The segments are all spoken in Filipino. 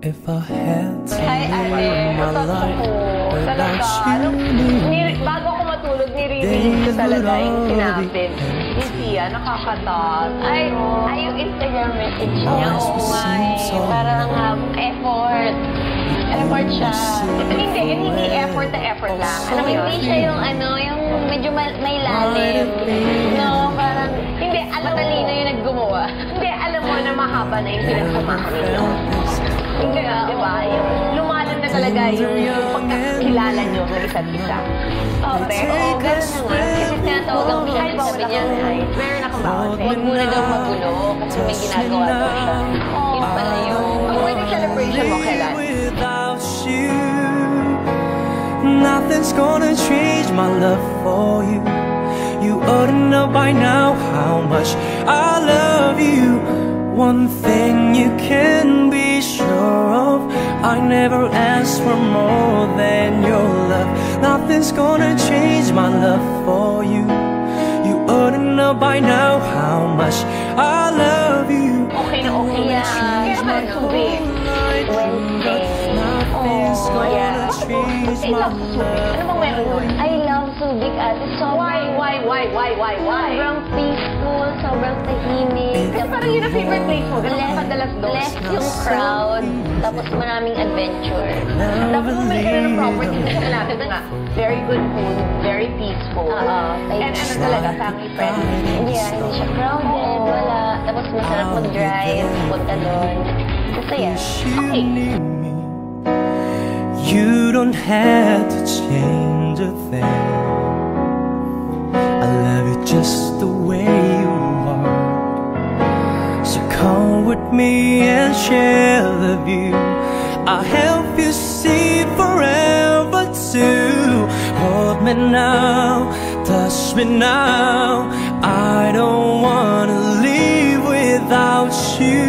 If I had to Hi, ate. live my life without you, Bago ako matulog, nire-read ko talaga yung sinapit. Ni Sia, nakakatas. Ay, yung Instagram message niya. Oo nga eh. Parang effort. Effort siya. Hindi effort na effort lang. Alam mo, hindi siya yung yung medyo may lalim. No, parang, hindi, alam matalino yung naggumawa. Hindi, alam mo na mahaba na yung pinagsamahan nila. Hindi, diba? Yung lumalim na talaga yung pagkakilala nyo ng isa't isa. Pero, gano'n na nga. Kasi tinatawag ang Michelle, sabi niya, meron akong bawat. Huwag muna daw magulo kasi may ginagawa daw siya. Yun pala yung wedding celebration mo kailan? Nothing's gonna change my love for you. You ought to know by now how much I love you. One thing you can be sure of, I never asked for more than your love. Nothing's gonna change my love for you. You ought to know by now how much I love you. Okay na okay na. Kaya ba tubig? Wednesday. Nothing's gonna change my love. Ano bang meron nun? I love Subic, ate. Why? Sobrang peaceful, sobrang tahimik. Kasi parang yun ang favorite place mo. Ganun ka padalas doon. Less yung crowd, tapos maraming adventure. Tapos may ganun ng property kasi natin nga. Very good food, very peaceful. And ano talaga, family friendly. Hindi siya crowded, wala. Tapos masarap mag-drive, punta doon. Masaya. Okay. You don't have to change a thing. I love you just the way you are. So come with me and share the view. I'll help you see forever too. Hold me now, touch me now. I don't wanna leave without you.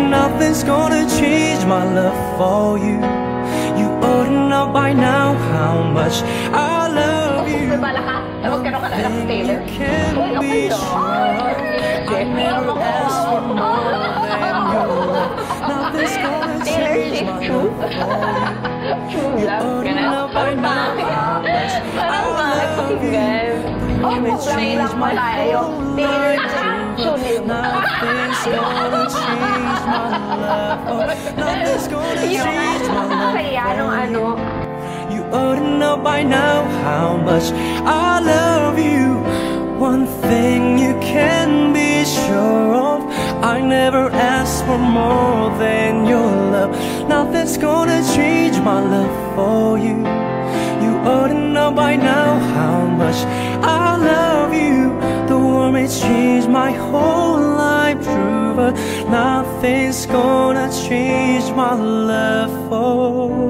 Nothing's gonna change my love for you. You ought to know by now how much I love you. Bala ka? Huwag ka na kalala sa Taylor. Uy, okay daw. I never asked for more than your love. Nothing's gonna change my love for you. True love ka na. Parang bakit? Parang bakit pakinggan? Mahirap mo tayo. Taylor Swift. Nothing's gonna change my love for you. Nothing's gonna change my love for you. You ought to know by now how much I love you. One thing you can be sure of, I never asked for more than your love. Nothing's gonna change my love for you. You ought to know by now how much I love you. The world may change my whole life through, but nothing's gonna change my love for you.